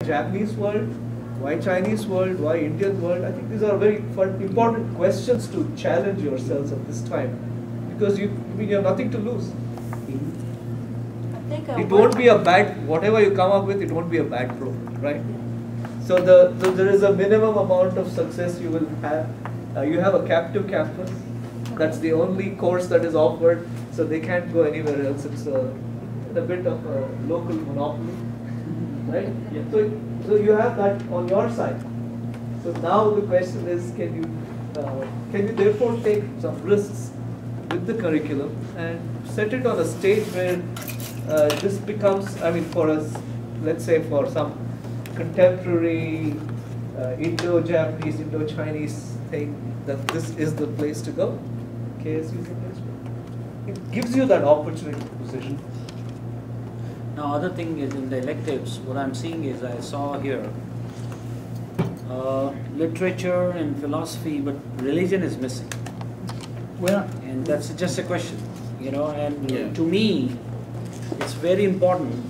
Japanese world? Why Chinese world? Why Indian world? I think these are very important questions to challenge yourselves at this time, because you have nothing to lose. It won't be a bad, whatever you come up with, it won't be a bad program, right? So there is a minimum amount of success you will have. You have a captive campus. That's the only course that is offered, so they can't go anywhere else. It's a bit of a local monopoly, right? Yeah. So you have that on your side. So now the question is, can you therefore take some risks with the curriculum and set it on a stage where this becomes, I mean, for us, let's say for some contemporary Indo-Japanese, Indo-Chinese thing, that this is the place to go. KSU is the place to go. It gives you that opportunity to position. Now, other thing is in the electives, what I'm seeing is I saw here literature and philosophy, but religion is missing. Well, and that's just a question, and to me, it's very important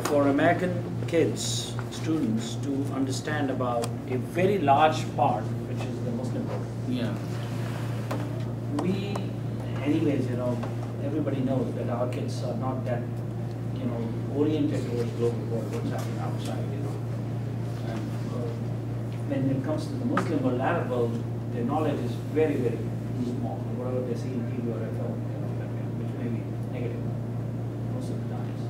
for American kids, students, to understand about a very large part, which is the Muslim world. yeah. We, anyways, everybody knows that our kids are not that, oriented towards global world, what's happening outside, And when it comes to the Muslim world, Arab world, their knowledge is very, very small. Whatever they see in TV or at home, which may be negative most of the times.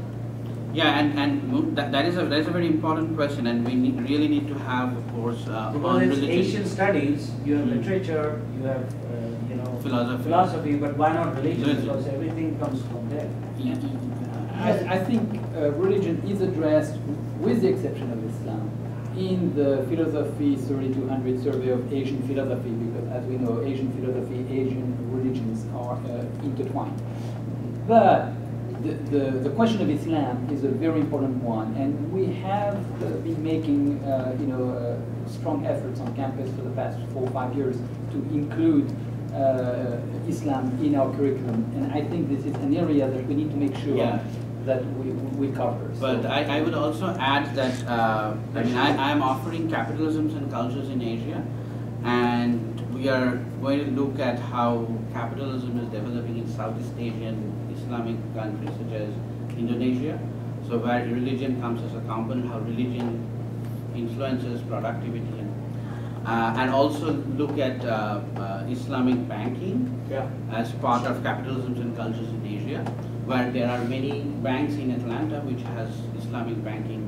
Yeah, and that is a very important question, and we really need to have a course because on it's religion. Asian studies, you have literature, you have philosophy, but why not religion? Because everything comes from there. Yeah. I think religion is addressed, with the exception of Islam, in the Philosophy 3200 survey of Asian philosophy, because as we know, Asian philosophy, Asian religions are intertwined. But the question of Islam is a very important one, and we have been making strong efforts on campus for the past 4 or 5 years to include Islam in our curriculum, and I think this is an area that we need to make sure that we cover. But I would also add that I am offering capitalisms and cultures in Asia, and we are going to look at how capitalism is developing in Southeast Asian Islamic countries such as Indonesia. So where religion comes as a component, how religion influences productivity, and also look at Islamic banking as part of capitalisms and cultures in Asia, where there are many banks in Atlanta which has Islamic banking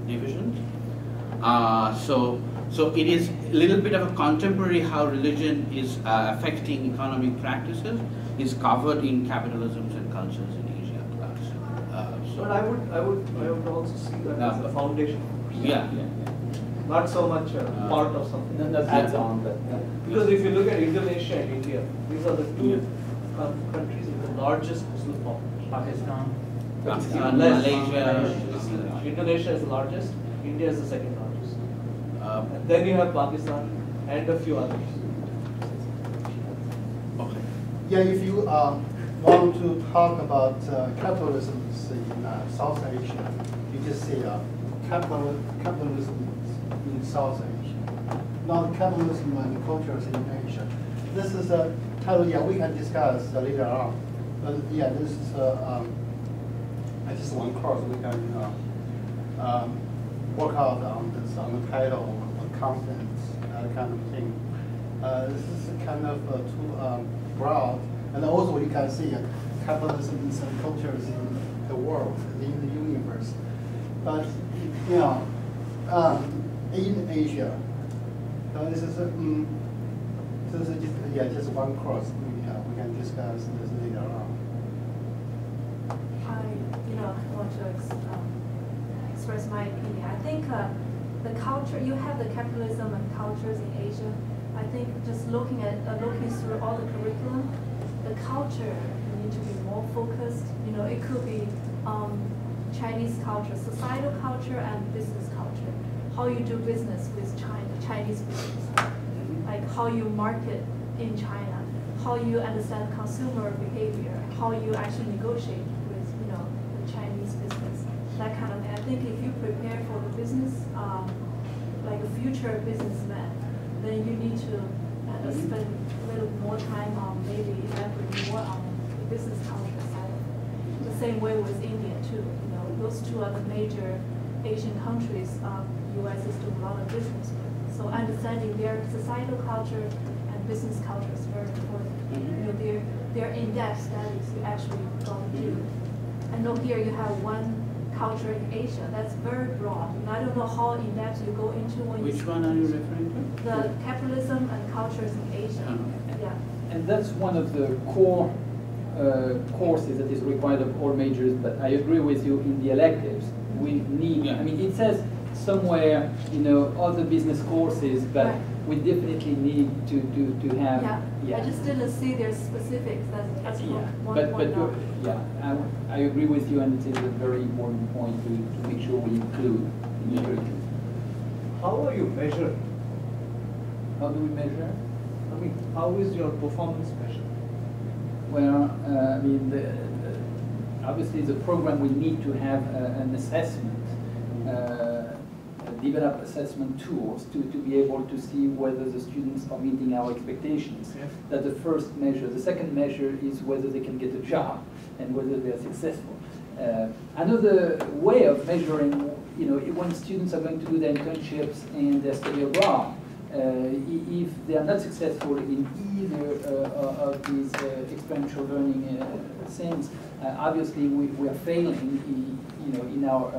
divisions. So it is a little bit of a contemporary how religion is affecting economic practices is covered in capitalisms and cultures in Asia class. But I would also see that as a foundation. Yeah. Not so much part of something. That adds on, but because if you look at Indonesia and India, these are the two countries with the largest Muslim population. Pakistan. Malaysia. Indonesia is the largest. India is the second largest. And then you have Pakistan and a few others. Okay. Yeah, if you want to talk about capitalism in South Asia, you just say capitalism in South Asia, not capitalism and cultures in Asia. This is a title, we can discuss later on. But this is just one course we can work out on this, on the title, on contents, that kind of thing. This is kind of too broad, and also you can see capitalism and cultures in the world, in the universe. But in Asia, this is just one course. We can discuss this later on. I want to express my opinion. I think the culture, you have the capitalism and cultures in Asia. I think just looking through all the curriculum, the culture need to be more focused. It could be Chinese culture, societal culture, and business culture. How you do business with Chinese business, like how you market in China, how you understand consumer behavior, how you actually negotiate with the Chinese business, that kind of thing. I think if you prepare for the business, like a future businessman, then you need to spend a little more time on maybe elaborating more on the business culture side of it. The same way with India too. You know, those two are the major Asian countries U.S. is doing a lot of business with. So understanding their societal culture and business culture is very important. You know, their in-depth studies you actually don't do. I know here you have one culture in Asia that's very broad. And I don't know how in-depth you go into when Which one are you referring to? the capitalism and cultures in Asia. Yeah. And that's one of the core courses that is required of all majors, but I agree with you in the electives. We need, I mean, it says somewhere, you know, other business courses, but Right. we definitely need to have. Yeah. I just didn't see their specifics. That's Yeah, one but point out. I agree with you, and it is a very important point to make sure we include in the curriculum. How are you measured? How do we measure? I mean, how is your performance measured? Well, I mean, obviously the program will need to have an assessment, develop assessment tools to be able to see whether the students are meeting our expectations. Yes. That's the first measure. The second measure is whether they can get a job and whether they are successful. Another way of measuring, you know, when students are going to do their internships and their study abroad, if they are not successful in either of these experiential learning things, obviously we are failing in our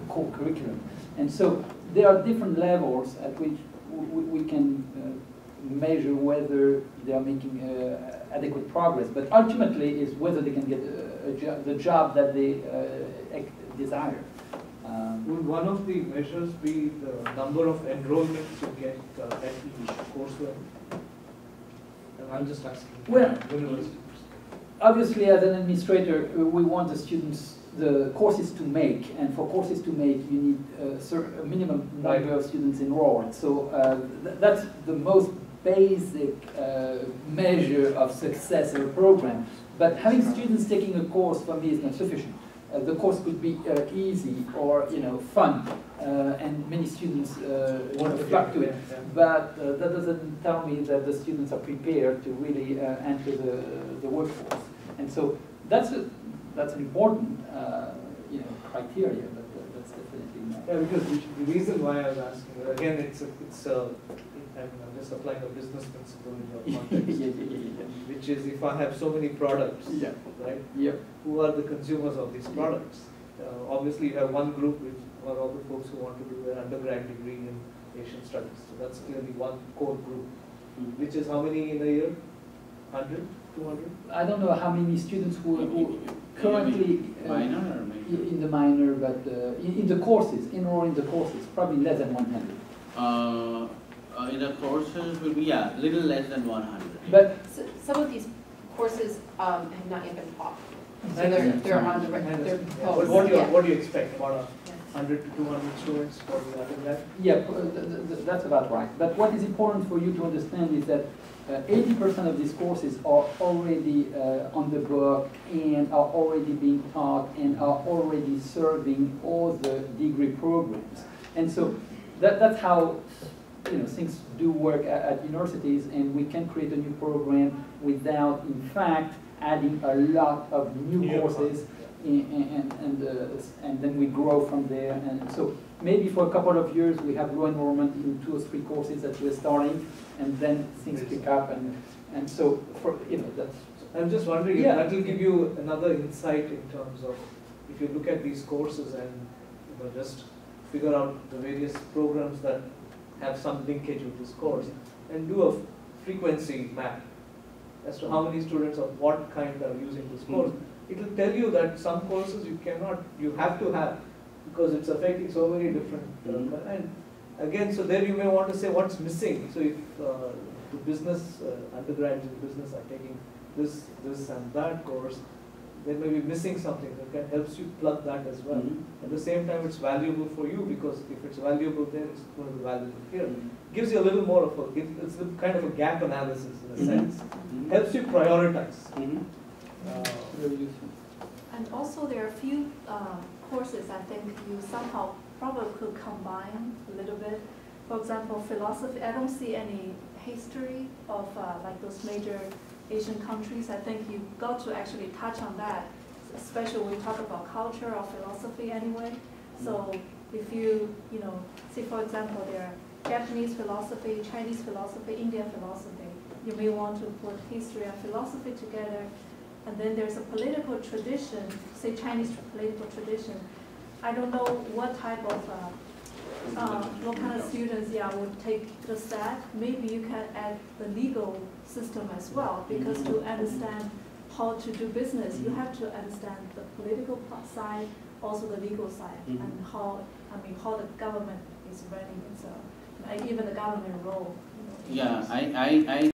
core curriculum. And so there are different levels at which we can measure whether they are making adequate progress, but ultimately is whether they can get the job that they desire. Would one of the measures be the number of enrollments you get at each coursework? And I'm just asking. Well, University. obviously, as an administrator, we want the students, the courses to make, and for courses to make, you need a minimum number of students enrolled. So that's the most basic measure of success of a program. But having students taking a course for me is not sufficient. The course could be easy or fun, and many students want to flock to it. Yeah. But that doesn't tell me that the students are prepared to really enter the workforce. And so that's an important criteria, but that's definitely not. Yeah, because the reason why I was asking, again, I'm just applying a business principle in your context, which is if I have so many products, right? Yep. Who are the consumers of these products? Obviously, you have one group which are all the folks who want to do their undergrad degree in Asian studies. So that's clearly one core group, which is how many in a year? 100, 200? I don't know how many students who currently minor or major? in the minor, but in the courses, enroll in the courses, probably less than 100. In the courses will be little less than 100. But So some of these courses have not yet been taught. So I they're understand. on the I they're understand. Yeah, posed. But what do you expect? About 100 to 200 students for the undergrad? yeah, that's about right. But what is important for you to understand is that 80% of these courses are already on the book and are already being taught and are already serving all the degree programs. And so that's how things do work at universities, and we can create a new program without, in fact, adding a lot of new courses, and then we grow from there. And so maybe for a couple of years we have low enrollment in 2 or 3 courses that we're starting, and then things pick up, and so for that's. I'm just wondering if that will give you another insight in terms of if you look at these courses and just figure out the various programs that have some linkage with this course and do a frequency map as to how many students of what kind are using this course. It will tell you that some courses you have to have because it's affecting so many different and again, so there you may want to say what's missing. So if the business undergrads in business are taking this and that course, they may be missing something that can helps you plug that as well. At the same time, it's valuable for you because if it's valuable there, it's going to be valuable here. Gives you a little more of it's a kind of a gap analysis in a sense. Helps you prioritize. Very useful. And also there are a few courses, I think you somehow probably could combine a little bit. For example, philosophy, I don't see any history of like those major Asian countries. I think you got to actually touch on that, especially when we talk about culture or philosophy anyway. So if you see, for example, there are Japanese philosophy, Chinese philosophy, Indian philosophy. You may want to put history and philosophy together. And then there's a political tradition, say Chinese political tradition. I don't know what type of, what kind of students, would take just that. Maybe you can add the legal system as well, because to understand how to do business, you have to understand the political side, also the legal side, and how the government is running. So even the government role. Yeah, I